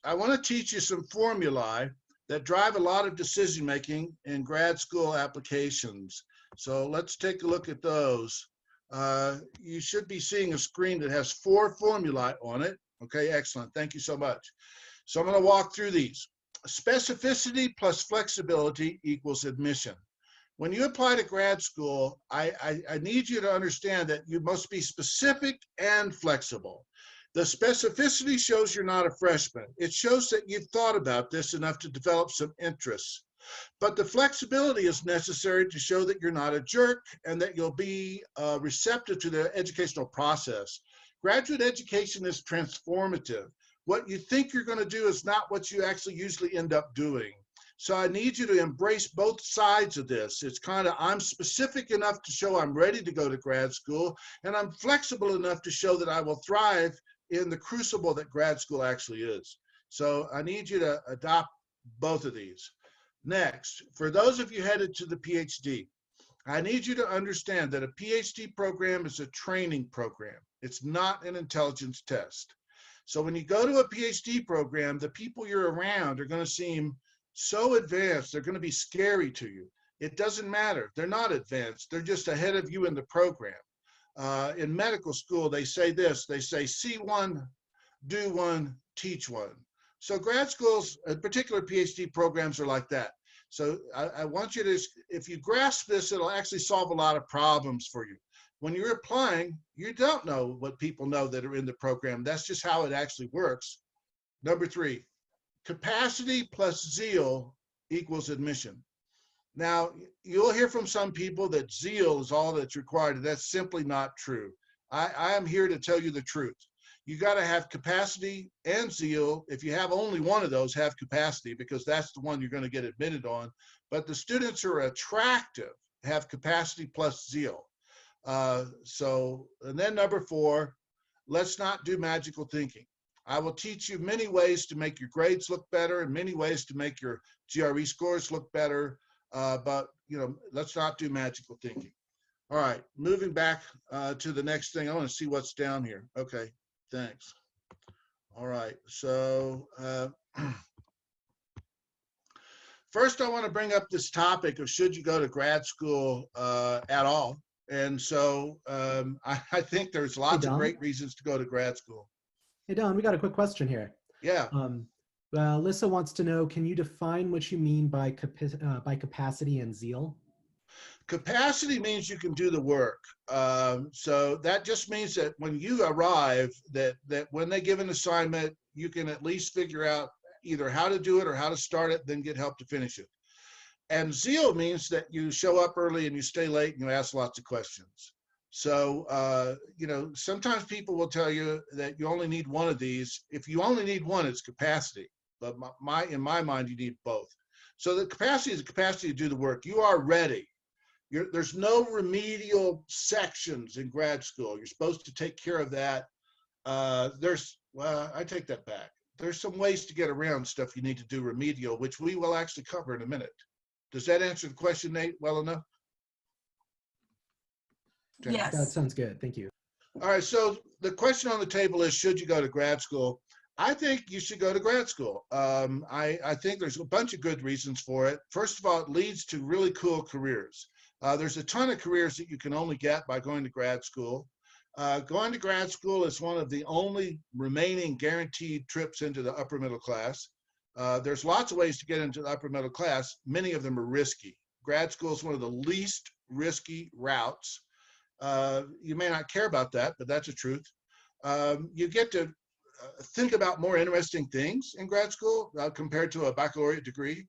I want to teach you some formulae that drive a lot of decision making in grad school applications. So let's take a look at those. You should be seeing a screen that has 4 formulae on it. Okay, excellent. Thank you so much. So I'm going to walk through these. Specificity plus flexibility equals admission. When you apply to grad school, I need you to understand that you must be specific and flexible. The specificity shows you're not a freshman. It shows that you've thought about this enough to develop some interests. But the flexibility is necessary to show that you're not a jerk and that you'll be receptive to the educational process. Graduate education is transformative. What you think you're going to do is not what you actually usually end up doing. So I need you to embrace both sides of this. It's kind of, I'm specific enough to show I'm ready to go to grad school, and I'm flexible enough to show that I will thrive in the crucible that grad school actually is. So I need you to adopt both of these. Next, for those of you headed to the PhD, I need you to understand that a PhD program is a training program. It's not an intelligence test. So when you go to a PhD program, the people you're around are going to seem so advanced, they're going to be scary to you. It doesn't matter. They're not advanced. They're just ahead of you in the program. In medical school, they say this. They say, see one, do one, teach one. So grad schools, in particular PhD programs, are like that. So I want you to, if you grasp this, it'll actually solve a lot of problems for you. When you're applying, you don't know what people know that are in the program. That's just how it actually works. Number 3, capacity plus zeal equals admission. Now, you'll hear from some people that zeal is all that's required, and that's simply not true. I am here to tell you the truth. You got to have capacity and zeal. If you have only one of those, have capacity, because that's the one you're going to get admitted on. But the students who are attractive have capacity plus zeal. And then number 4, let's not do magical thinking. I will teach you many ways to make your grades look better and many ways to make your GRE scores look better. But let's not do magical thinking. All right, moving back to the next thing. I want to see what's down here. Okay, thanks. All right, so first I want to bring up this topic of should you go to grad school at all. And so I think there's lots of great reasons to go to grad school. Hey, Don, we got a quick question here. Yeah. Lisa wants to know, can you define what you mean by capacity and zeal? Capacity means you can do the work. So that just means that when you arrive, that when they give an assignment, you can at least figure out either how to do it or how to start it, then get help to finish it. And zeal means that you show up early and you stay late and you ask lots of questions. So, sometimes people will tell you that you only need one of these. If you only need one, it's capacity. But in my mind, you need both. So the capacity is the capacity to do the work. You are ready. There's no remedial sections in grad school. You're supposed to take care of that. I take that back. There's some ways to get around stuff you need to do remedial, which we will actually cover in a minute. Does that answer the question, Nate, well enough? Okay. Yes. That sounds good. Thank you. All right. So the question on the table is, should you go to grad school? I think you should go to grad school. I think there's a bunch of good reasons for it. First of all, it leads to really cool careers. There's a ton of careers that you can only get by going to grad school. Going to grad school is one of the only remaining guaranteed trips into the upper middle class. There's lots of ways to get into the upper middle class. Many of them are risky. Grad school is one of the least risky routes. You may not care about that, but that's the truth. You get to think about more interesting things in grad school compared to a baccalaureate degree.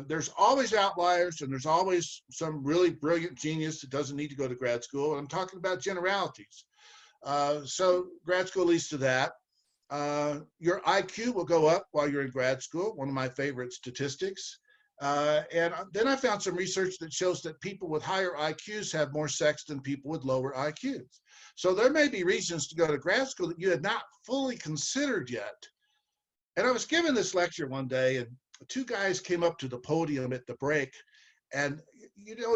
There's always outliers, and there's always some really brilliant genius that doesn't need to go to grad school. And I'm talking about generalities. So grad school leads to that. Your IQ will go up while you're in grad school, one of my favorite statistics. And then I found some research that shows that people with higher IQs have more sex than people with lower IQs. So there may be reasons to go to grad school that you had not fully considered yet. And I was given this lecture one day, and 2 guys came up to the podium at the break. And,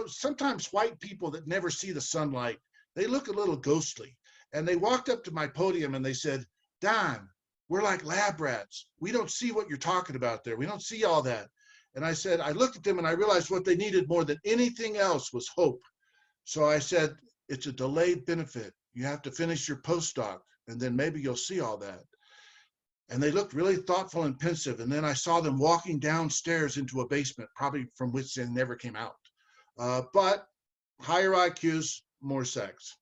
sometimes white people that never see the sunlight, they look a little ghostly. And they walked up to my podium and they said, "Don, we're like lab rats. We don't see what you're talking about there. We don't see all that. And I said, I looked at them and I realized what they needed more than anything else was hope. So I said, it's a delayed benefit. You have to finish your postdoc and then maybe you'll see all that. And they looked really thoughtful and pensive. And then I saw them walking downstairs into a basement, probably from which they never came out. But higher IQs, more sex.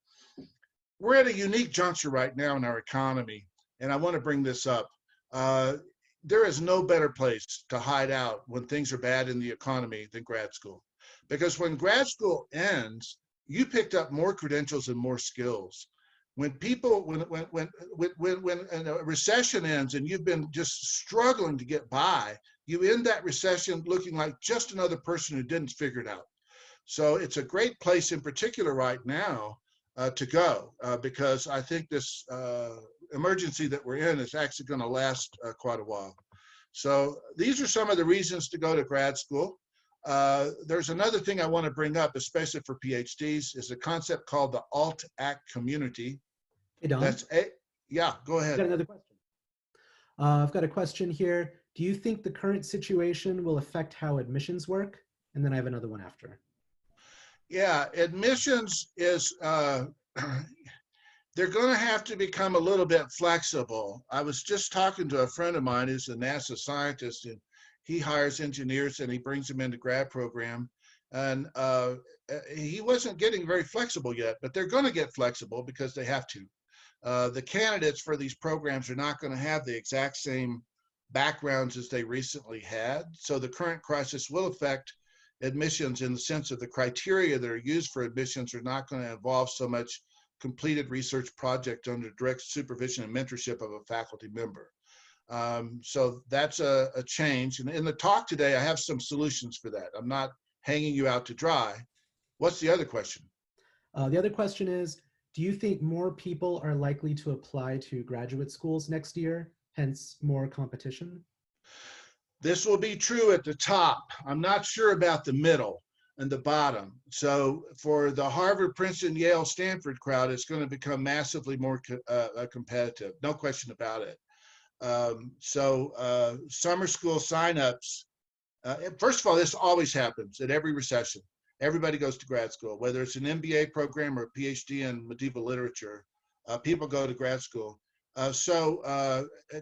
We're at a unique juncture right now in our economy, and I want to bring this up. There is no better place to hide out when things are bad in the economy than grad school. Because when grad school ends, you picked up more credentials and more skills. When a recession ends and you've been just struggling to get by, you end that recession looking like just another person who didn't figure it out. So it's a great place in particular right now to go because I think this emergency that we're in is actually going to last quite a while. So these are some of the reasons to go to grad school. There's another thing I want to bring up, especially for PhDs, is a concept called the alt-ac community. Hey, Don. Yeah, go ahead. I've got another question. I've got a question here. Do you think the current situation will affect how admissions work? And then I have another one after. Yeah, admissions is, they're going to have to become a little bit flexible. I was just talking to a friend of mine who's a NASA scientist, and he hires engineers and he brings them into grad program. And he wasn't getting very flexible yet, but they're going to get flexible because they have to. The candidates for these programs are not going to have the exact same backgrounds as they recently had. So the current crisis will affect admissions in the sense of the criteria that are used for admissions are not going to involve so much completed research project under direct supervision and mentorship of a faculty member. So that's a change. And in the talk today, I have some solutions for that. I'm not hanging you out to dry. What's the other question? The other question is, do you think more people are likely to apply to graduate schools next year, hence more competition? This will be true at the top. I'm not sure about the middle and the bottom. So for the Harvard, Princeton, Yale, Stanford crowd, it's going to become massively more competitive. No question about it. Summer school signups, first of all, this always happens at every recession. Everybody goes to grad school, whether it's an MBA program or a PhD in medieval literature, people go to grad school.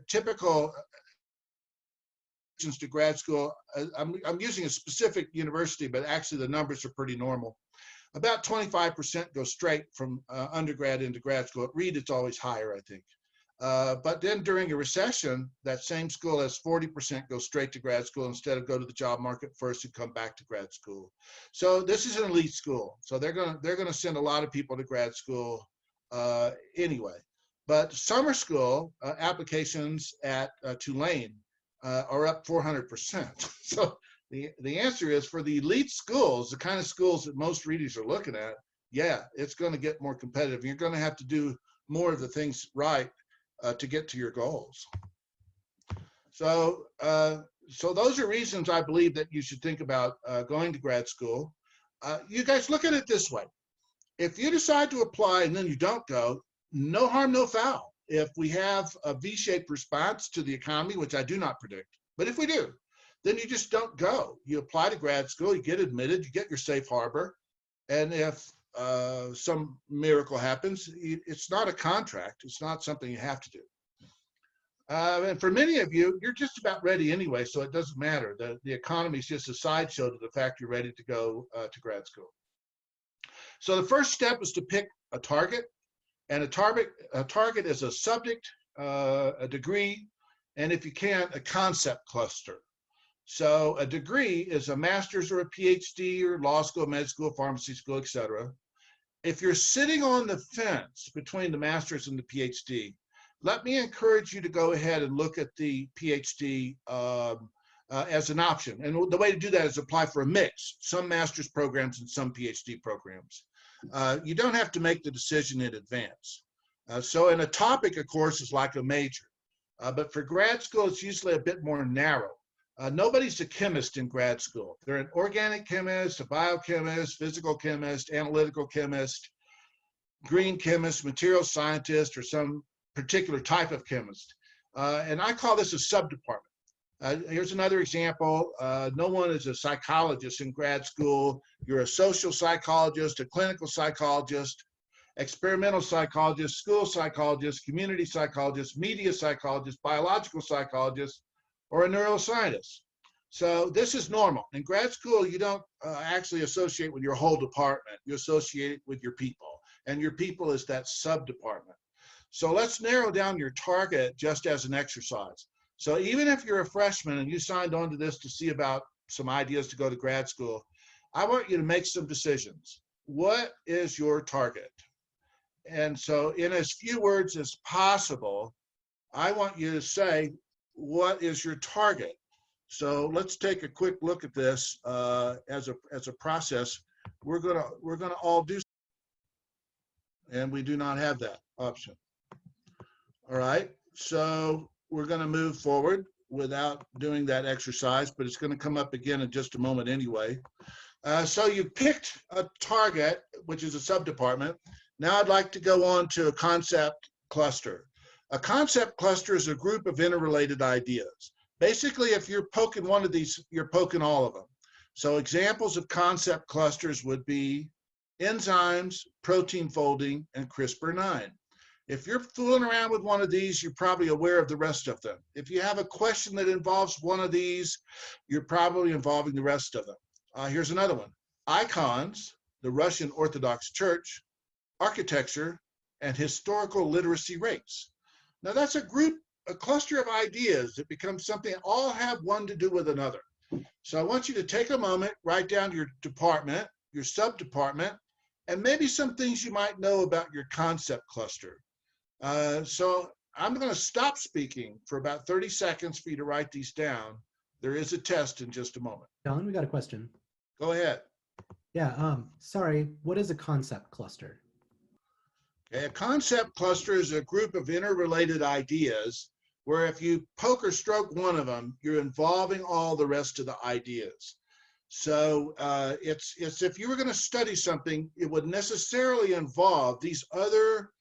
Typical to grad school, I'm using a specific university, but actually the numbers are pretty normal. About 25% go straight from undergrad into grad school. At Reed, it's always higher, I think. But then during a recession, that same school has 40% go straight to grad school instead of go to the job market first and come back to grad school. So this is an elite school. So they're gonna send a lot of people to grad school anyway. But summer school applications at Tulane are up 400%. So the answer is, for the elite schools, the kind of schools that most readers are looking at, yeah, it's going to get more competitive. You're going to have to do more of the things right to get to your goals. So those are reasons I believe that you should think about going to grad school. You guys look at it this way. If you decide to apply and then you don't go, no harm, no foul. If we have a V-shaped response to the economy, which I do not predict, but if we do, then you just don't go. You apply to grad school, you get admitted, you get your safe harbor, and if some miracle happens, it's not a contract. It's not something you have to do. And for many of you, you're just about ready anyway, so it doesn't matter. The economy is just a sideshow to the fact you're ready to go to grad school. So the first step is to pick a target. And a target is a subject, a degree, and if you can, a concept cluster. So a degree is a master's or a PhD or law school, med school, pharmacy school, etc. If you're sitting on the fence between the master's and the PhD, let me encourage you to go ahead and look at the PhD as an option. And the way to do that is apply for a mix, some master's programs and some PhD programs. You don't have to make the decision in advance. So in a topic, of course, is like a major. But for grad school, it's usually a bit more narrow. Nobody's a chemist in grad school. They're an organic chemist, a biochemist, physical chemist, analytical chemist, green chemist, material scientist, or some particular type of chemist. And I call this a sub-department. Here's another example. No one is a psychologist in grad school. You're a social psychologist, a clinical psychologist, experimental psychologist, school psychologist, community psychologist, media psychologist, biological psychologist, or a neuroscientist. So this is normal. In grad school, you don't actually associate with your whole department. You associate with your people, and your people is that sub-department. So let's narrow down your target just as an exercise. So even if you're a freshman and you signed on to this to see about some ideas to go to grad school, I want you to make some decisions. What is your target? And so in as few words as possible, I want you to say, what is your target? So let's take a quick look at this as a process. We're gonna all do, and we do not have that option. All right, so we're going to move forward without doing that exercise, but it's going to come up again in just a moment anyway. So you picked a target, which is a sub-department. Now I'd like to go on to a concept cluster. A concept cluster is a group of interrelated ideas. Basically, if you're poking one of these, you're poking all of them. So examples of concept clusters would be enzymes, protein folding, and CRISPR-9. If you're fooling around with one of these, you're probably aware of the rest of them. If you have a question that involves one of these, you're probably involving the rest of them. Here's another one. Icons, the Russian Orthodox Church, architecture, and historical literacy rates. Now that's a cluster of ideas that becomes something all have one to do with another. So I want you to take a moment, write down your department, your sub-department, and maybe some things you might know about your concept cluster. So I'm going to stop speaking for about 30 seconds for you to write these down. There is a test in just a moment. John, we got a question. Go ahead. Yeah, sorry, what is a concept cluster? Okay, a concept cluster is a group of interrelated ideas where if you poke or stroke one of them, you're involving all the rest of the ideas. So it's if you were going to study something, it would necessarily involve these other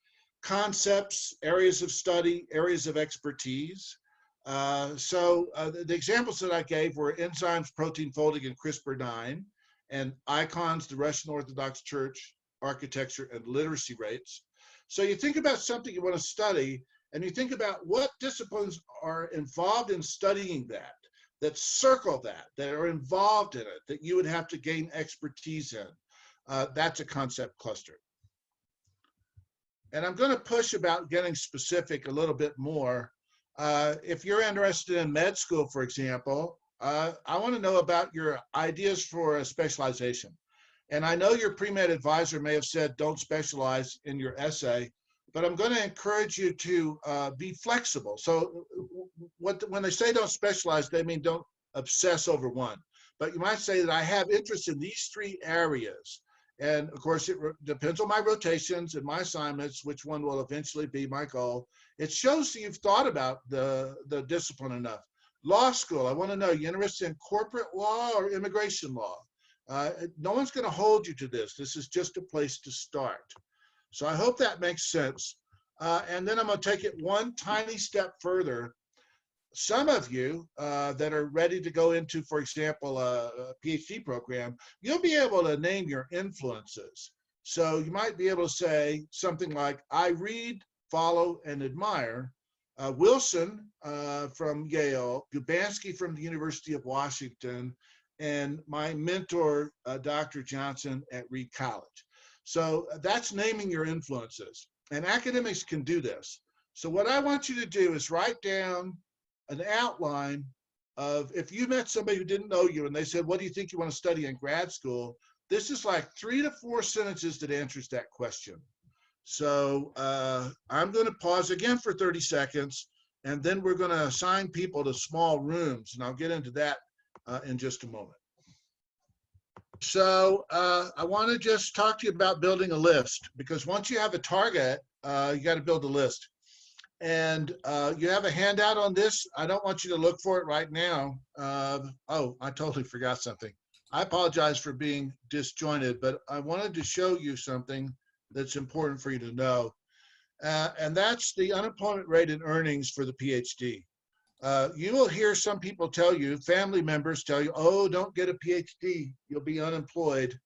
concepts, areas of study, areas of expertise. The examples that I gave were enzymes, protein folding, and CRISPR-9, and icons, the Russian Orthodox Church, architecture, and literacy rates. So you think about something you want to study, and you think about what disciplines are involved in studying that circle that are involved in it, that you would have to gain expertise in. That's a concept cluster. And I'm going to push about getting specific a little bit more. If you're interested in med school, for example, I want to know about your ideas for a specialization. And I know your pre-med advisor may have said don't specialize in your essay, but I'm going to encourage you to be flexible. So when they say don't specialize, they mean don't obsess over one. But you might say that I have interest in these 3 areas. And of course, it depends on my rotations and my assignments, which one will eventually be my goal. It shows that you've thought about the discipline enough. Law school, I want to know, you interested in corporate law or immigration law? No one's going to hold you to this. This is just a place to start. So I hope that makes sense. And then I'm going to take it one tiny step further. Some of you that are ready to go into, for example, a PhD program, you'll be able to name your influences. So you might be able to say something like, I read, follow, and admire Wilson from Yale, Gubansky from the University of Washington, and my mentor, Dr. Johnson at Reed College. So that's naming your influences. And academics can do this. So what I want you to do is write down an outline of, if you met somebody who didn't know you and they said, what do you think you want to study in grad school? This is like 3 to 4 sentences that answers that question. So I'm going to pause again for 30 seconds, and then we're going to assign people to small rooms, and I'll get into that in just a moment. So I want to just talk to you about building a list, because once you have a target, you got to build a list. And you have a handout on this. I don't want you to look for it right now. Oh, I totally forgot something. I apologize for being disjointed, but I wanted to show you something that's important for you to know. and that's the unemployment rate and earnings for the PhD. You will hear some people tell you, family members tell you, oh, don't get a PhD, you'll be unemployed.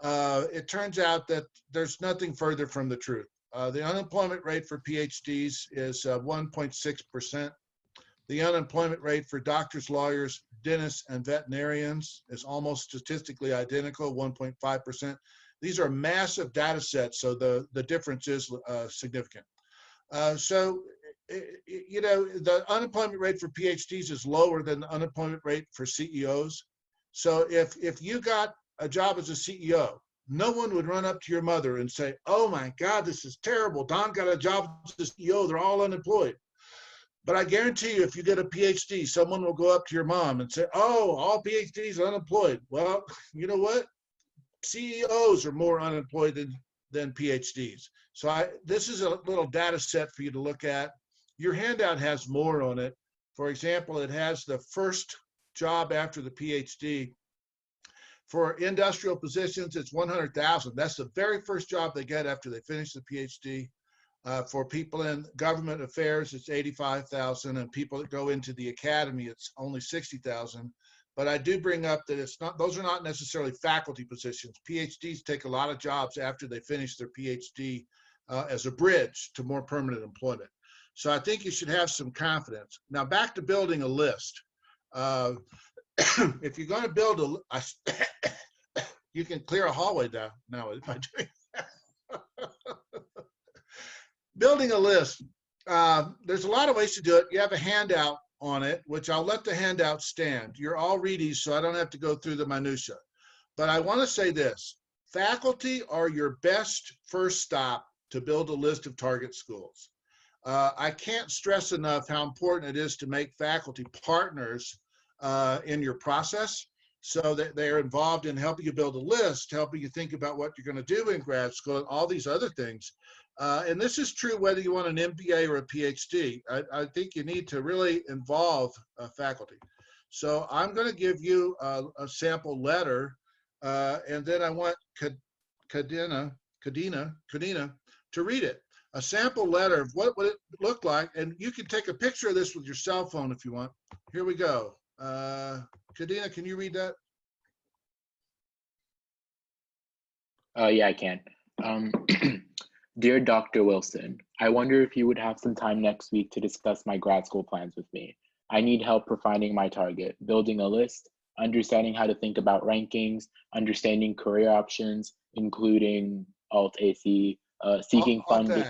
It turns out that there's nothing further from the truth. The unemployment rate for PhDs is 1.6%. The unemployment rate for doctors, lawyers, dentists, and veterinarians is almost statistically identical, 1.5%. These are massive data sets, so the difference is significant. You know, the unemployment rate for PhDs is lower than the unemployment rate for CEOs. So if you got a job as a CEO, no one would run up to your mother and say, oh my God, this is terrible. Don got a job as a CEO, they're all unemployed. But I guarantee you, if you get a PhD, someone will go up to your mom and say, oh, all PhDs are unemployed. Well, you know what? CEOs are more unemployed than PhDs. So this is a little data set for you to look at. Your handout has more on it. For example, it has the first job after the PhD. For industrial positions, it's 100,000. That's the very first job they get after they finish the PhD. For people in government affairs, it's 85,000, and people that go into the academy, it's only 60,000. But I do bring up that it's not; those are not necessarily faculty positions. PhDs take a lot of jobs after they finish their PhD as a bridge to more permanent employment. So I think you should have some confidence. Now back to building a list. If you're going to build you can clear a hallway down now by doing that. Building a list, there's a lot of ways to do it. You have a handout on it, which I'll let the handout stand. You're all readies, so I don't have to go through the minutia. But I want to say this, faculty are your best first stop to build a list of target schools. I can't stress enough how important it is to make faculty partners in your process so that they're involved in helping you build a list, helping you think about what you're going to do in grad school and all these other things. And this is true whether you want an MBA or a PhD. I think you need to really involve faculty. So I'm going to give you a sample letter, and then I want Kadina to read it. A sample letter of what would it look like, and you can take a picture of this with your cell phone if you want. Here we go. Kadina, can you read that? Yeah, I can. Dear Dr. Wilson, I wonder if you would have some time next week to discuss my grad school plans with me. I need help refining my target, building a list, understanding how to think about rankings, understanding career options, including Alt-AC, seeking funding,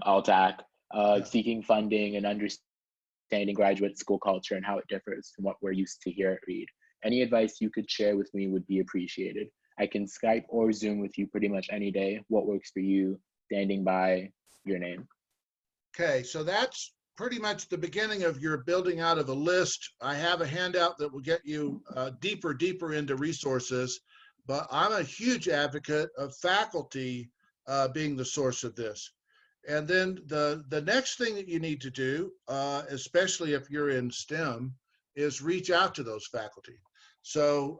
Alt-AC, seeking funding and understanding graduate school culture and how it differs from what we're used to here at Reed. Any advice you could share with me would be appreciated. I can Skype or Zoom with you pretty much any day. What works for you? Standing by, your name. Okay, so that's pretty much the beginning of your building out of a list. I have a handout that will get you deeper into resources, but I'm a huge advocate of faculty being the source of this. And then the next thing that you need to do, especially if you're in STEM, is reach out to those faculty. So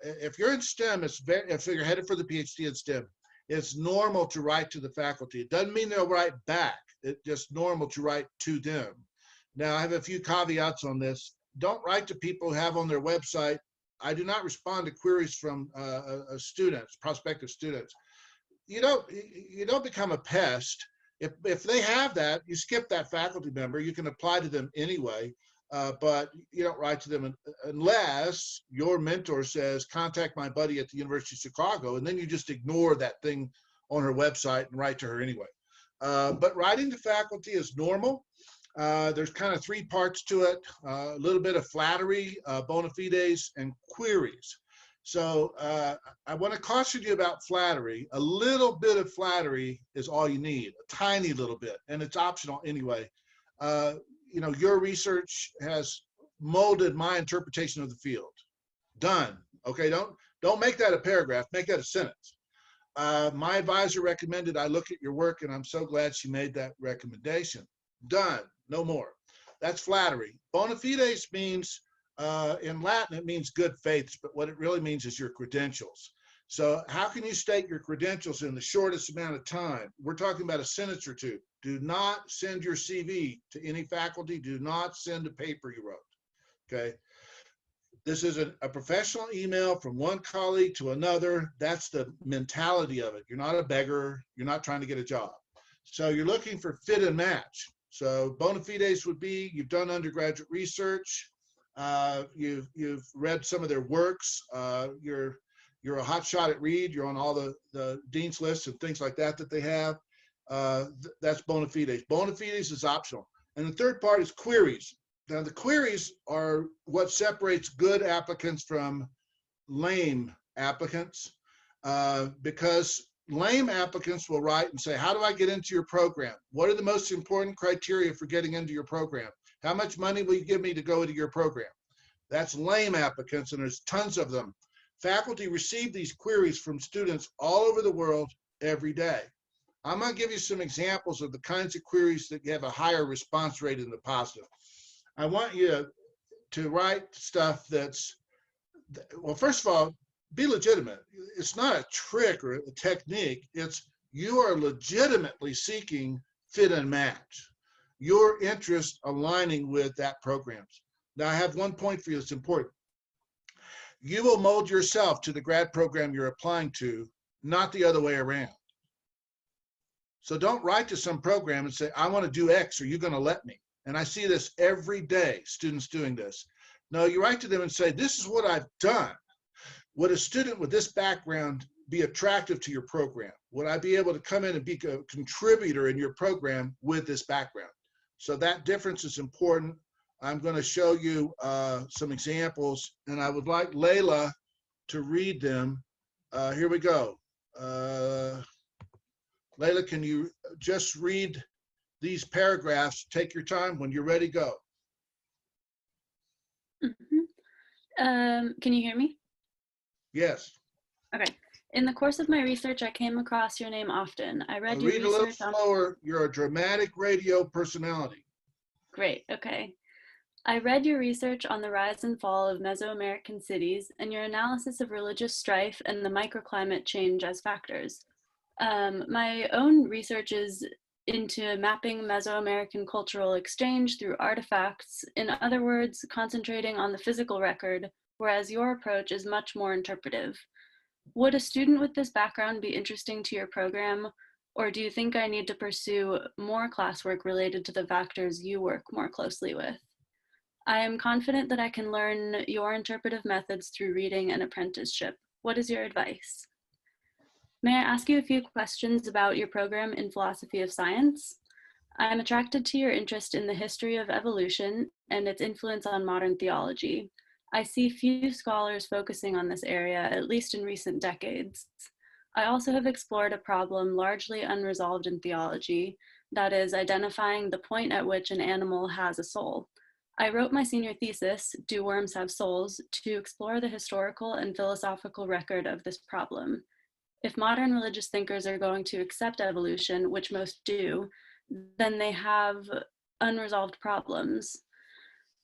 if you're in STEM, if you're headed for the PhD in STEM, it's normal to write to the faculty. It doesn't mean they'll write back. It's just normal to write to them. Now, I have a few caveats on this. Don't write to people who have on their website. I do not respond to queries from students, prospective students. You don't become a pest. If they have that, you skip that faculty member. You can apply to them anyway. But you don't write to them unless your mentor says, contact my buddy at the University of Chicago, and then you just ignore that thing on her website and write to her anyway. But writing to faculty is normal. There's kind of three parts to it, a little bit of flattery, bona fides, and queries. So I want to caution you about flattery. A little bit of flattery is all you need, a tiny little bit, and it's optional anyway. Your research has molded my interpretation of the field. Done. Okay, don't make that a paragraph, make that a sentence. My advisor recommended I look at your work, and I'm so glad she made that recommendation. Done, no more. That's flattery. Bona fides means, in Latin, it means good faith, but what it really means is your credentials. So how can you state your credentials in the shortest amount of time? We're talking about a sentence or two. Do not send your CV to any faculty. Do not send a paper you wrote, okay? This is a professional email from one colleague to another. That's the mentality of it. You're not a beggar. You're not trying to get a job. So you're looking for fit and match. So bona fides would be you've done undergraduate research. You've read some of their works. You're a hot shot at Reed. You're on all the dean's lists and things like that they have. That's bona fides. Bona fides is optional. And the third part is queries. Now, the queries are what separates good applicants from lame applicants, because lame applicants will write and say, how do I get into your program? What are the most important criteria for getting into your program? How much money will you give me to go into your program? That's lame applicants, and there's tons of them. Faculty receive these queries from students all over the world every day. I'm going to give you some examples of the kinds of queries that have a higher response rate in the positive. I want you to write stuff that's, well, first of all, be legitimate. It's not a trick or a technique. It's you are legitimately seeking fit and match, your interest aligning with that program. Now, I have one point for you that's important. You will mold yourself to the grad program you're applying to, not the other way around. So don't write to some program and say, I want to do X, are you going to let me? And I see this every day, students doing this. No, you write to them and say, this is what I've done. Would a student with this background be attractive to your program? Would I be able to come in and be a contributor in your program with this background? So that difference is important. I'm going to show you some examples, and I would like Layla to read them. Here we go. Layla, can you just read these paragraphs? Take your time. When you're ready, go. Can you hear me? Yes. Okay. In the course of my research, I came across your name often. I read your Read a little research on... slower. You're a dramatic radio personality. Great, okay. I read your research on the rise and fall of Mesoamerican cities and your analysis of religious strife and the microclimate change as factors. My own research is into mapping Mesoamerican cultural exchange through artifacts, in other words, concentrating on the physical record, whereas your approach is much more interpretive. Would a student with this background be interesting to your program, or do you think I need to pursue more classwork related to the factors you work more closely with? I am confident that I can learn your interpretive methods through reading and apprenticeship. What is your advice? May I ask you a few questions about your program in philosophy of science? I am attracted to your interest in the history of evolution and its influence on modern theology. I see few scholars focusing on this area, at least in recent decades. I also have explored a problem largely unresolved in theology, that is, identifying the point at which an animal has a soul. I wrote my senior thesis, Do Worms Have Souls?, to explore the historical and philosophical record of this problem. If modern religious thinkers are going to accept evolution, which most do, then they have unresolved problems.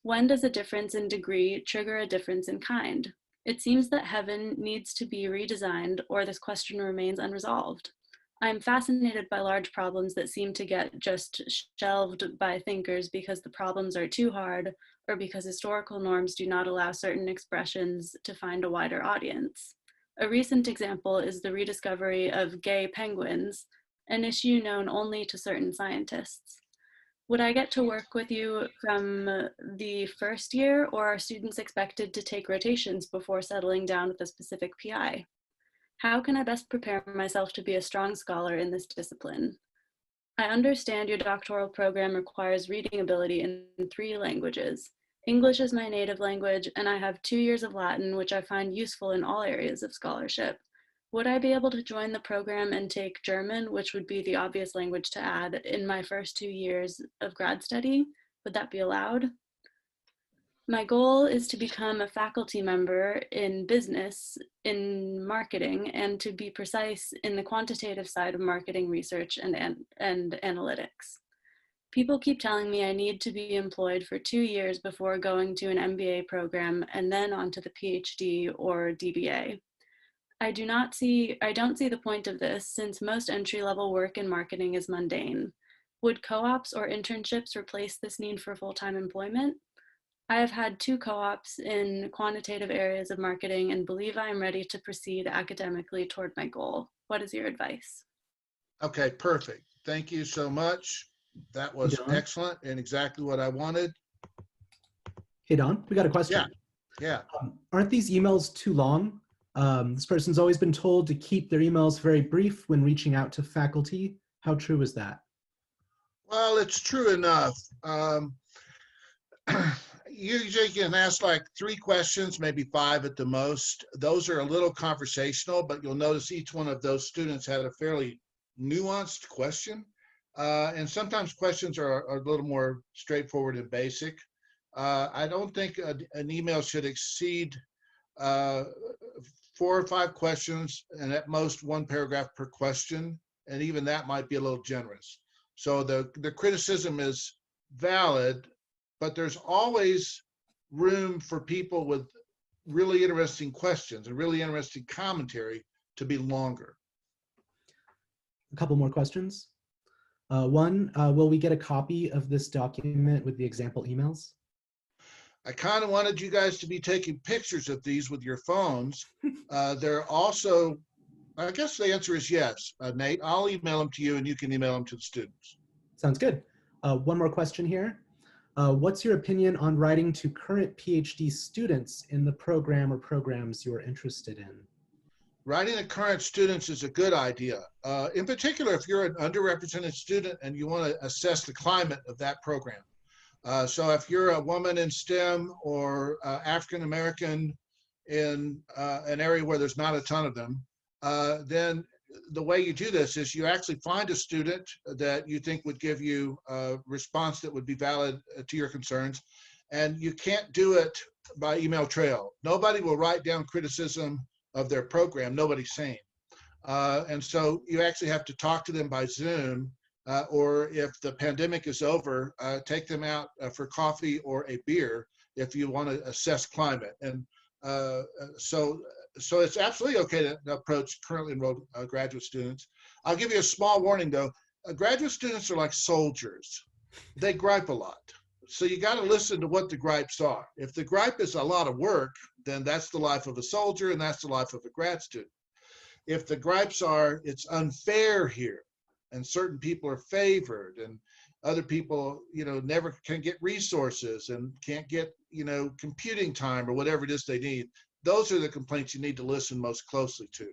When does a difference in degree trigger a difference in kind? It seems that heaven needs to be redesigned, or this question remains unresolved. I am fascinated by large problems that seem to get just shelved by thinkers because the problems are too hard, or because historical norms do not allow certain expressions to find a wider audience. A recent example is the rediscovery of gay penguins, an issue known only to certain scientists. Would I get to work with you from the first year, or are students expected to take rotations before settling down with a specific PI? How can I best prepare myself to be a strong scholar in this discipline? I understand your doctoral program requires reading ability in 3 languages. English is my native language, and I have 2 years of Latin, which I find useful in all areas of scholarship. Would I be able to join the program and take German, which would be the obvious language to add, in my first 2 years of grad study? Would that be allowed? My goal is to become a faculty member in business, in marketing, and to be precise in the quantitative side of marketing research and analytics. People keep telling me I need to be employed for 2 years before going to an MBA program and then onto the PhD or DBA. I don't see the point of this since most entry-level work in marketing is mundane. Would co-ops or internships replace this need for full-time employment? I have had 2 co-ops in quantitative areas of marketing and believe I am ready to proceed academically toward my goal. What is your advice? Okay, perfect. Thank you so much. That Hey, was Don. excellent and exactly what I wanted. Hey, Don, we got a question. Yeah. Aren't these emails too long? This person's always been told to keep their emails very brief when reaching out to faculty. How true is that? Well, it's true enough. Usually you can ask like 3 questions, maybe 5 at the most. Those are a little conversational, but you'll notice each one of those students had a fairly nuanced question. And sometimes questions are a little more straightforward and basic. I don't think an email should exceed 4 or 5 questions and at most 1 paragraph per question. And even that might be a little generous. So the criticism is valid, but there's always room for people with really interesting questions and really interesting commentary to be longer. A couple more questions. One, will we get a copy of this document with the example emails? I kind of wanted you guys to be taking pictures of these with your phones. They're also, I guess the answer is yes, Nate. I'll email them to you and you can email them to the students. Sounds good. One more question here. What's your opinion on writing to current PhD students in the program or programs you're interested in? Writing to current students is a good idea. In particular, if you're an underrepresented student and you want to assess the climate of that program. So if you're a woman in STEM or African-American in an area where there's not a ton of them, then the way you do this is you actually find a student that you think would give you a response that would be valid to your concerns. And you can't do it by email trail. Nobody will write down criticism of their program. Nobody's sane. And so you actually have to talk to them by Zoom, or if the pandemic is over, take them out for coffee or a beer if you want to assess climate. And so it's absolutely okay to approach currently enrolled graduate students. I'll give you a small warning though. Graduate students are like soldiers. They gripe a lot. So you got to listen to what the gripes are. If the gripe is a lot of work, then that's the life of a soldier and that's the life of a grad student. If the gripes are, it's unfair here and certain people are favored and other people, never can get resources and can't get, computing time or whatever it is they need. Those are the complaints you need to listen most closely to.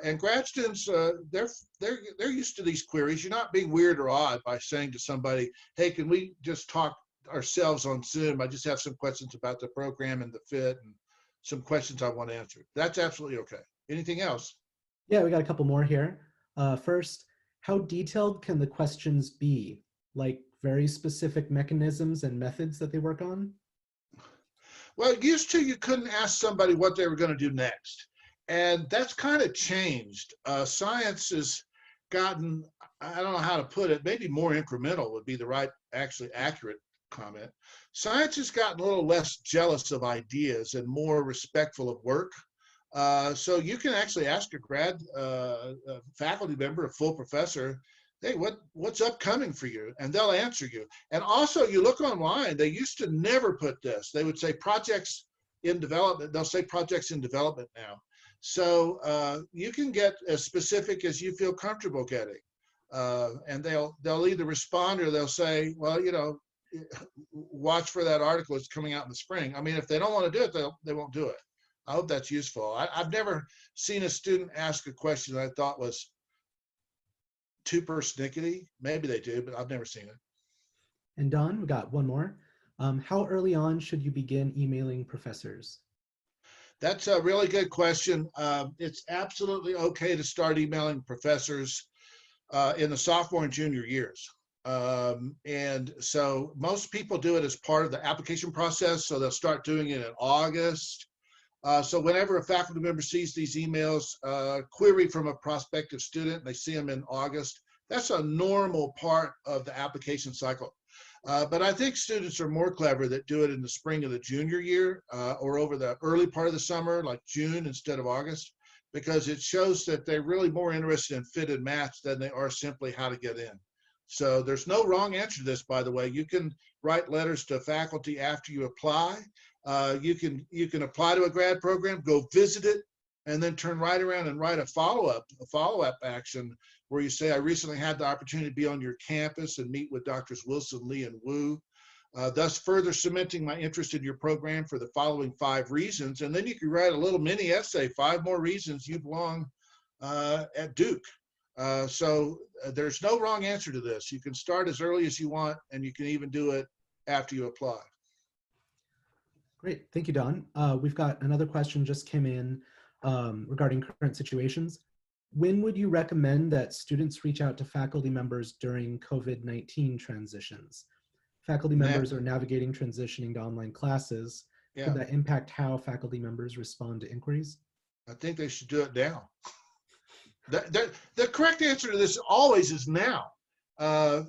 And grad students, they're used to these queries. You're not being weird or odd by saying to somebody, hey, can we just talk ourselves on Zoom? I just have some questions about the program and the fit and some questions I want answered. That's absolutely okay. Anything else? Yeah, we got a couple more here. First, how detailed can the questions be? Like very specific mechanisms and methods that they work on? Well, used to you couldn't ask somebody what they were going to do next. And that's kind of changed. Science has gotten, I don't know how to put it, maybe more incremental would be the right, actually accurate comment. Science has gotten a little less jealous of ideas and more respectful of work. So you can actually ask a grad faculty member, a full professor, hey, what's upcoming for you? And they'll answer you. And also you look online, they used to never put this. They would say projects in development. They'll say projects in development now. So you can get as specific as you feel comfortable getting. And they'll either respond or they'll say, well, watch for that article. It's coming out in the spring. I mean, if they don't want to do it, they won't do it. I hope that's useful. I've never seen a student ask a question that I thought was too persnickety. Maybe they do, but I've never seen it. And Don, we got one more. How early on should you begin emailing professors? That's a really good question. It's absolutely okay to start emailing professors in the sophomore and junior years. And so most people do it as part of the application process. So they'll start doing it in August. So whenever a faculty member sees these emails, query from a prospective student, they see them in August, that's a normal part of the application cycle. But I think students are more clever that do it in the spring of the junior year or over the early part of the summer, like June instead of August. because it shows that they're really more interested in fit and match than they are simply how to get in. So there's no wrong answer to this, by the way. You can write letters to faculty after you apply. You can apply to a grad program, go visit it, and then turn right around and write a follow-up action where you say, I recently had the opportunity to be on your campus and meet with Drs. Wilson, Lee, and Wu, thus further cementing my interest in your program for the following 5 reasons. And then you can write a little mini essay, 5 more reasons you belong at Duke. So there's no wrong answer to this. You can start as early as you want, and you can even do it after you apply. Great, thank you, Don. We've got another question just came in regarding current situations. When would you recommend that students reach out to faculty members during COVID-19 transitions? Faculty members are navigating transitioning to online classes. Yeah. Could that impact how faculty members respond to inquiries? I think they should do it now. The correct answer to this always is now.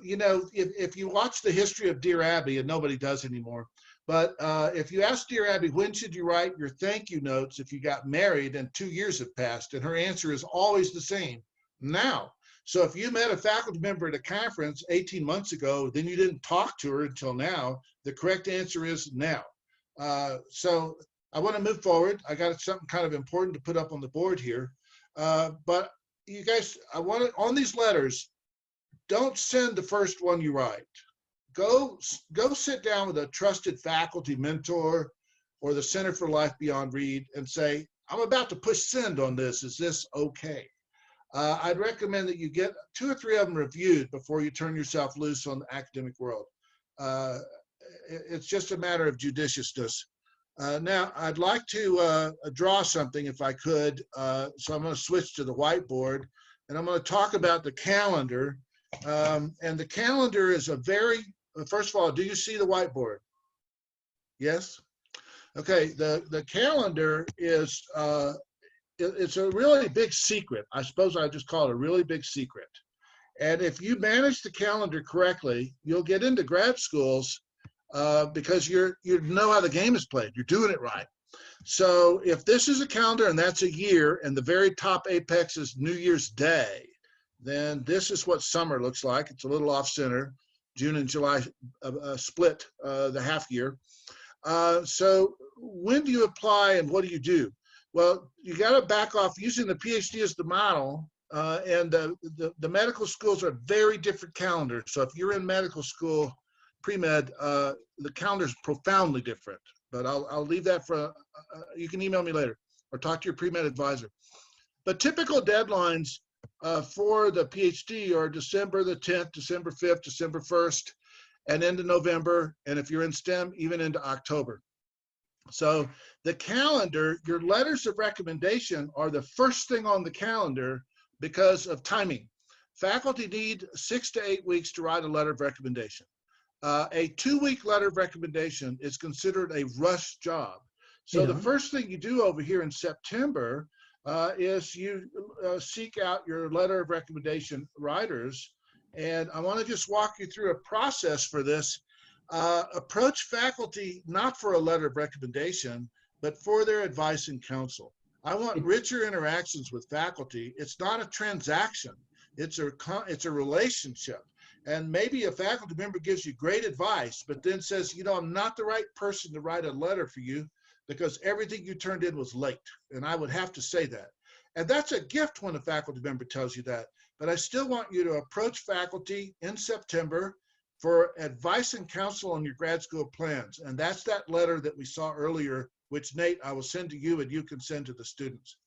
You know, if you watch the history of Dear Abby, and nobody does anymore, but if you ask Dear Abby, when should you write your thank you notes if you got married and 2 years have passed? And her answer is always the same, now. So if you met a faculty member at a conference 18 months ago, then you didn't talk to her until now, the correct answer is now. So I want to move forward. I got something kind of important to put up on the board here. But you guys, I want to, on these letters, don't send the first one you write. Go sit down with a trusted faculty mentor or the Center for Life Beyond Read and say, I'm about to push send on this. Is this okay? I'd recommend that you get 2 or 3 of them reviewed before you turn yourself loose on the academic world. It's just a matter of judiciousness. Now, I'd like to draw something if I could. So I'm going to switch to the whiteboard, and I'm going to talk about the calendar. And the calendar is a very, first of all, do you see the whiteboard? Yes? Okay, the calendar is, it's a really big secret. I suppose I just call it a really big secret. And if you manage the calendar correctly, you'll get into grad schools because you know how the game is played. You're doing it right. So if this is a calendar and that's a year and the very top apex is New Year's Day, then this is what summer looks like. It's a little off center. June and July split the half year. So when do you apply and what do you do? Well, you got to back off using the PhD as the model. And the medical schools are very different calendars. So if you're in medical school, pre-med, the calendar is profoundly different. But I'll leave that for, you can email me later or talk to your pre-med advisor. But typical deadlines for the PhD are December the 10th, December 5th, December 1st, and into November. And if you're in STEM, even into October. So the calendar, your letters of recommendation are the first thing on the calendar because of timing. Faculty need 6 to 8 weeks to write a letter of recommendation. A 2-week letter of recommendation is considered a rush job. So the first thing you do over here in September is you seek out your letter of recommendation writers. And I want to just walk you through a process for this. Approach faculty not for a letter of recommendation, but for their advice and counsel. I want richer interactions with faculty. It's not a transaction. It's a relationship. And maybe a faculty member gives you great advice, but then says, you know, I'm not the right person to write a letter for you because everything you turned in was late. And I would have to say that. And that's a gift when a faculty member tells you that. But I still want you to approach faculty in September for advice and counsel on your grad school plans. And that's that letter that we saw earlier, which Nate, I will send to you and you can send to the students.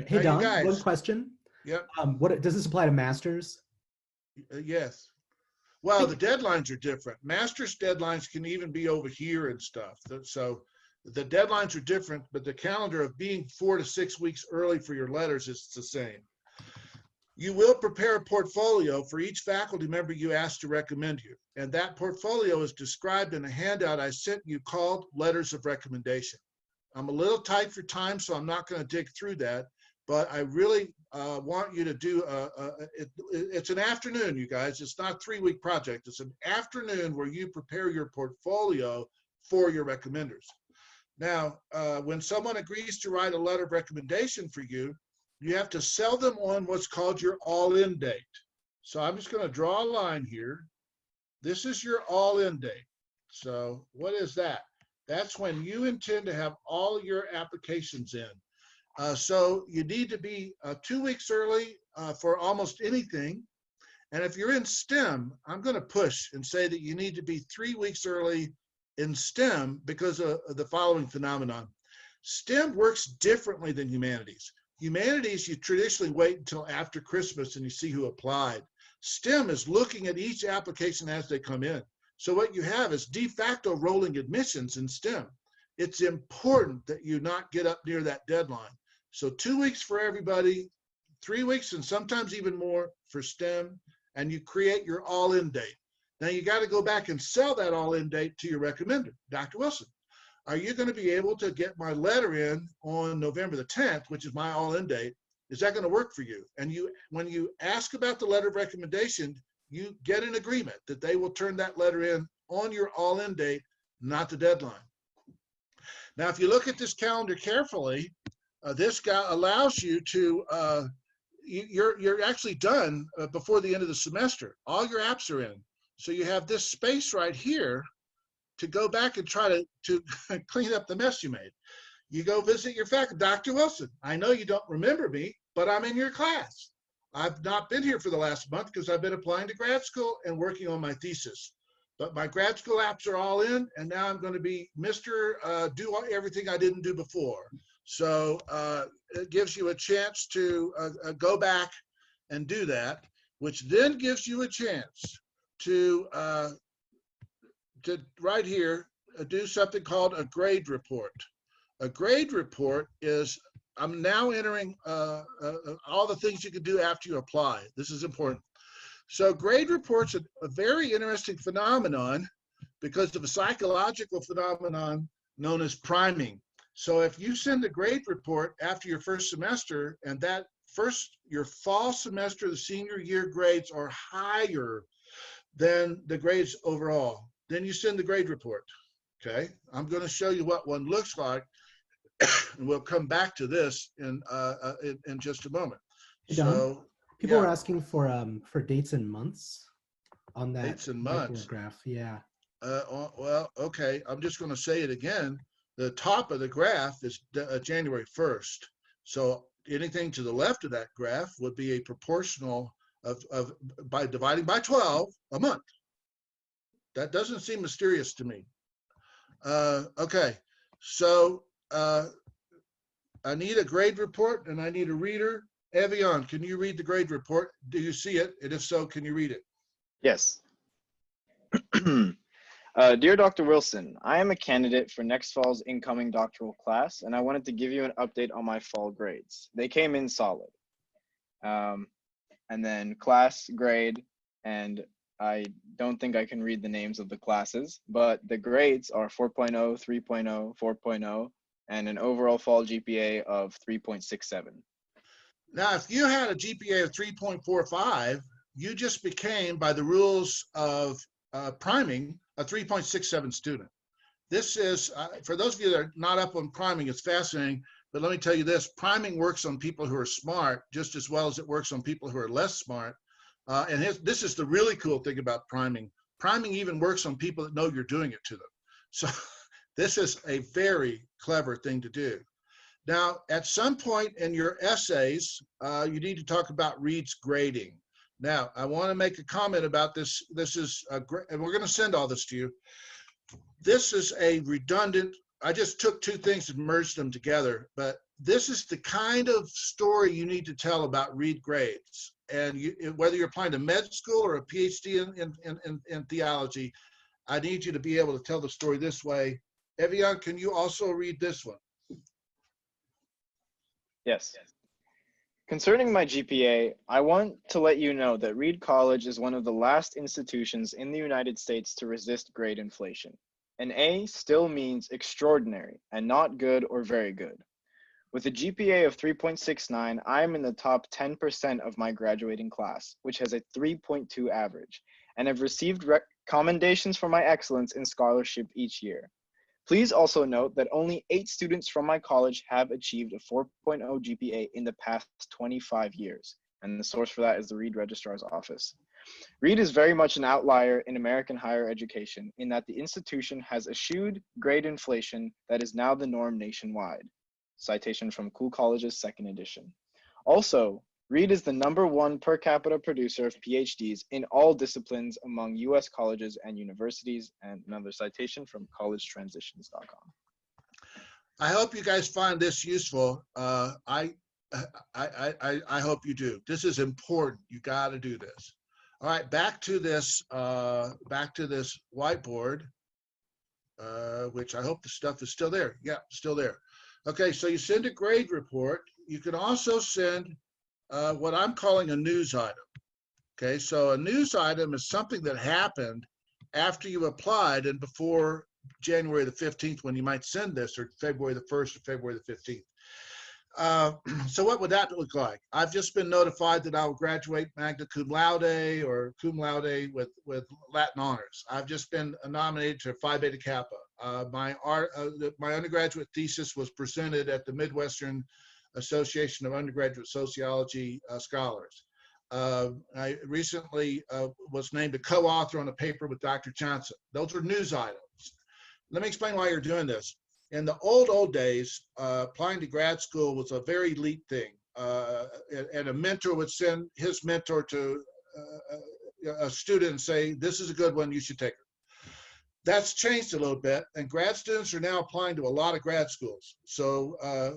Hey, now, Don, one question. Yep. What does this apply to masters? Yes. Well, the deadlines are different. Master's deadlines can even be over here and stuff. So the deadlines are different, but the calendar of being 4 to 6 weeks early for your letters is the same. You will prepare a portfolio for each faculty member you ask to recommend you. And that portfolio is described in a handout I sent you called Letters of Recommendation. I'm a little tight for time, so I'm not going to dig through that. But I really want you to do, it's an afternoon, you guys. It's not a 3-week project. It's an afternoon where you prepare your portfolio for your recommenders. Now, when someone agrees to write a letter of recommendation for you, you have to sell them on what's called your all-in date. So I'm just going to draw a line here. This is your all-in date. So what is that? That's when you intend to have all your applications in. So you need to be 2 weeks early for almost anything. And if you're in STEM, I'm going to push and say that you need to be 3 weeks early in STEM because of the following phenomenon. STEM works differently than humanities. Humanities, you traditionally wait until after Christmas and you see who applied. STEM is looking at each application as they come in. So what you have is de facto rolling admissions in STEM. It's important that you not get up near that deadline. So 2 weeks for everybody, 3 weeks and sometimes even more for STEM, and you create your all-in date. Now you got to go back and sell that all-in date to your recommender. Dr. Wilson, are you going to be able to get my letter in on November the 10th, which is my all-in date? Is that going to work for you? And when you ask about the letter of recommendation, you get an agreement that they will turn that letter in on your all-in date, not the deadline. Now, if you look at this calendar carefully, this guy allows you to, you're actually done before the end of the semester. All your apps are in. So you have this space right here to go back and try to clean up the mess you made. You go visit your faculty. Dr. Wilson, I know you don't remember me, but I'm in your class. I've not been here for the last month because I've been applying to grad school and working on my thesis. But my grad school apps are all in, and now I'm going to be Mr. Do everything I didn't do before. So it gives you a chance to go back and do that, which then gives you a chance to right here do something called a grade report. A grade report is, I'm now entering all the things you can do after you apply. This is important. So grade reports are a very interesting phenomenon because of a psychological phenomenon known as priming. So if you send a grade report after your first semester and your fall semester, the senior year grades are higher than the grades overall, then you send the grade report. Okay, I'm going to show you what one looks like, and we'll come back to this in just a moment. Hey, Don, so people are asking for dates and months on that dates and months graph. Yeah. Well, okay, I'm just going to say it again. The top of the graph is January 1st. So anything to the left of that graph would be a proportional of by dividing by 12 a month. That doesn't seem mysterious to me. Okay, so I need a grade report and I need a reader. Evian, can you read the grade report? Do you see it? And if so, can you read it? Yes. Dear Dr. Wilson, I am a candidate for next fall's incoming doctoral class, and I wanted to give you an update on my fall grades. They came in solid. And then class, grade, and I don't think I can read the names of the classes, but the grades are 4.0, 3.0, 4.0, and an overall fall GPA of 3.67. Now, if you had a GPA of 3.45, you just became, by the rules of priming, a 3.67 student. This is, for those of you that are not up on priming, it's fascinating, but let me tell you this, priming works on people who are smart just as well as it works on people who are less smart. And this is the really cool thing about priming. Priming even works on people that know you're doing it to them. So this is a very clever thing to do. Now, at some point in your essays, you need to talk about Reed's grading. Now, I want to make a comment about this. This is, and we're going to send all this to you. This is a redundant, I just took two things and merged them together, but this is the kind of story you need to tell about Reed grades. And whether you're applying to med school or a PhD in theology, I need you to be able to tell the story this way. Evian, can you also read this one? Yes. Concerning my GPA, I want to let you know that Reed College is one of the last institutions in the United States to resist grade inflation. An A still means extraordinary and not good or very good. With a GPA of 3.69, I am in the top 10% of my graduating class, which has a 3.2 average, and have received commendations for my excellence in scholarship each year. Please also note that only 8 students from my college have achieved a 4.0 GPA in the past 25 years, and the source for that is the Reed Registrar's Office. Reed is very much an outlier in American higher education in that the institution has eschewed grade inflation that is now the norm nationwide. Citation from Cool College's 2nd edition. Also, Reed is the #1 per capita producer of PhDs in all disciplines among US colleges and universities, and another citation from collegetransitions.com. I hope you guys find this useful. I hope you do. This is important. You got to do this. All right, back to this whiteboard, which I hope the stuff is still there. Yeah, still there. Okay, so you send a grade report. You can also send what I'm calling a news item. Okay, so a news item is something that happened after you applied and before January the 15th when you might send this, or February the 1st or February the 15th. So what would that look like? I've just been notified that I will graduate magna cum laude or cum laude with Latin honors. I've just been nominated to Phi Beta Kappa. My undergraduate thesis was presented at the Midwestern Association of Undergraduate Sociology Scholars. I recently was named a co-author on a paper with Dr. Johnson. Those are news items. Let me explain why you're doing this. In the old days, applying to grad school was a very elite thing. And a mentor would send his mentor to a student and say, this is a good one, you should take it. That's changed a little bit, and grad students are now applying to a lot of grad schools. So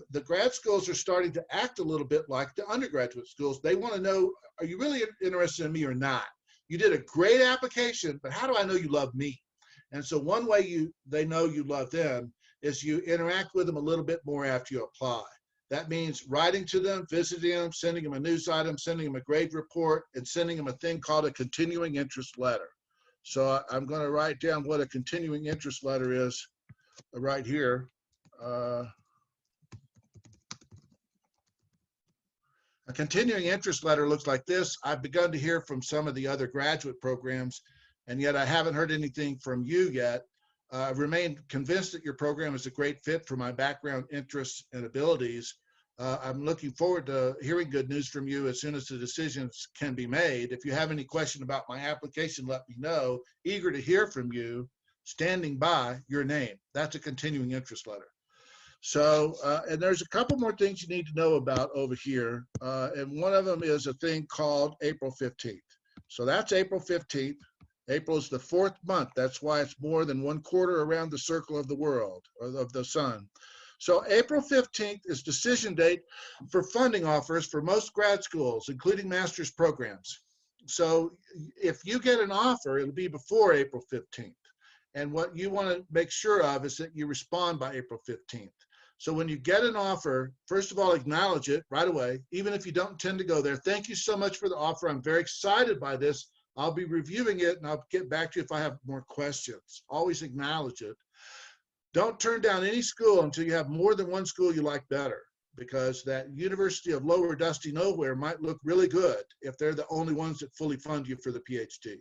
the grad schools are starting to act a little bit like the undergraduate schools. They want to know, are you really interested in me or not? You did a great application, but how do I know you love me? And so one way they know you love them is you interact with them a little bit more after you apply. That means writing to them, visiting them, sending them a news item, sending them a grade report, and sending them a thing called a continuing interest letter. So I'm going to write down what a continuing interest letter is right here. A continuing interest letter looks like this. I've begun to hear from some of the other graduate programs, and yet I haven't heard anything from you yet. I've remained convinced that your program is a great fit for my background, interests, and abilities. I'm looking forward to hearing good news from you as soon as the decisions can be made. If you have any question about my application, let me know. Eager to hear from you, standing by, your name. That's a continuing interest letter. So, and there's a couple more things you need to know about over here. And one of them is a thing called April 15th. So that's April 15th. April is the 4th month. That's why it's more than 1/4 around the circle of the world, or of the sun. So April 15th is decision date for funding offers for most grad schools, including master's programs. So if you get an offer, it'll be before April 15th. And what you want to make sure of is that you respond by April 15th. So when you get an offer, first of all, acknowledge it right away, even if you don't intend to go there. Thank you so much for the offer. I'm very excited by this. I'll be reviewing it and I'll get back to you if I have more questions. Always acknowledge it. Don't turn down any school until you have more than one school you like better, because that University of Lower Dusty Nowhere might look really good if they're the only ones that fully fund you for the PhD.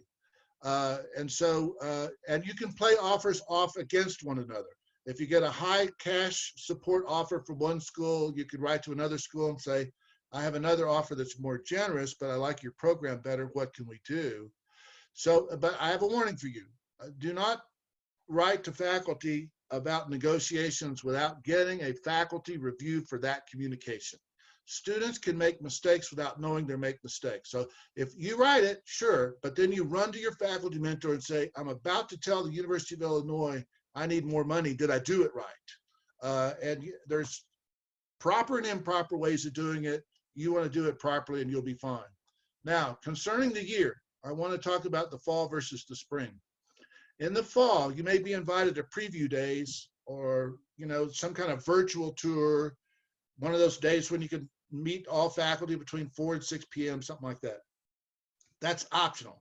And you can play offers off against one another. If you get a high cash support offer from one school, you could write to another school and say, I have another offer that's more generous, but I like your program better. What can we do? So, but I have a warning for you. Do not write to faculty about negotiations without getting a faculty review for that communication. Students can make mistakes without knowing they're making mistakes. So if you write it, sure, but then you run to your faculty mentor and say, I'm about to tell the University of Illinois I need more money. Did I do it right? And there's proper and improper ways of doing it. You want to do it properly and you'll be fine. Now, concerning the year, I want to talk about the fall versus the spring. In the fall, you may be invited to preview days or, some kind of virtual tour, one of those days when you can meet all faculty between 4 and 6 p.m., something like that. That's optional.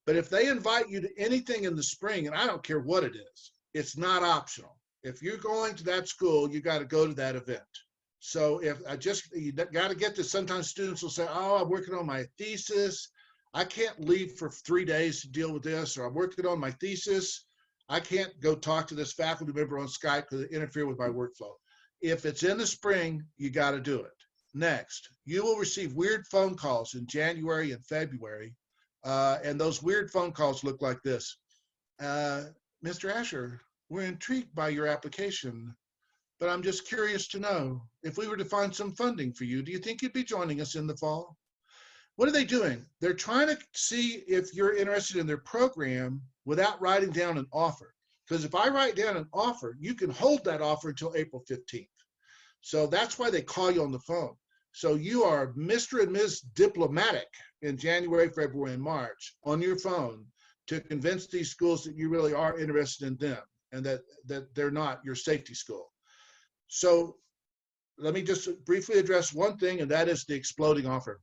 But if they invite you to anything in the spring, and I don't care what it is, it's not optional. If you're going to that school, you got to go to that event. So you got to get this. Sometimes students will say, oh, I'm working on my thesis. I can't leave for 3 days to deal with this, or I'm working on my thesis. I can't go talk to this faculty member on Skype because it interferes with my workflow. If it's in the spring, you got to do it. Next, you will receive weird phone calls in January and February, and those weird phone calls look like this. Mr. Asher, we're intrigued by your application, but I'm just curious to know, if we were to find some funding for you, do you think you'd be joining us in the fall? What are they doing? They're trying to see if you're interested in their program without writing down an offer. Because if I write down an offer, you can hold that offer until April 15th. So that's why they call you on the phone. So you are Mr. and Ms. Diplomatic in January, February, and March on your phone to convince these schools that you really are interested in them and that they're not your safety school. So let me just briefly address one thing, and that is the exploding offer.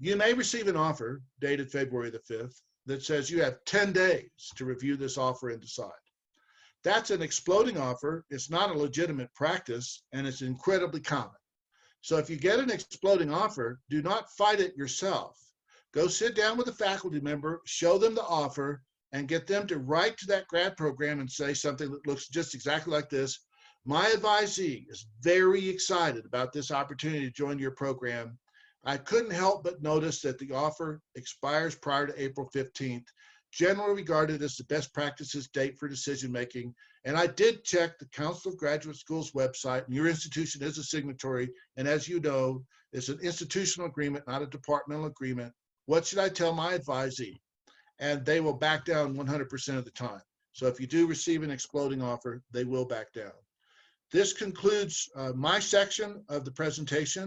You may receive an offer dated February the 5th that says you have 10 days to review this offer and decide. That's an exploding offer. It's not a legitimate practice, and it's incredibly common. So if you get an exploding offer, do not fight it yourself. Go sit down with a faculty member, show them the offer, and get them to write to that grad program and say something that looks just exactly like this. My advisee is very excited about this opportunity to join your program. I couldn't help but notice that the offer expires prior to April 15th, generally regarded as the best practices date for decision making. And I did check the Council of Graduate Schools website, and your institution is a signatory. And as you know, it's an institutional agreement, not a departmental agreement. What should I tell my advisee? And they will back down 100% of the time. So if you do receive an exploding offer, they will back down. This concludes my section of the presentation.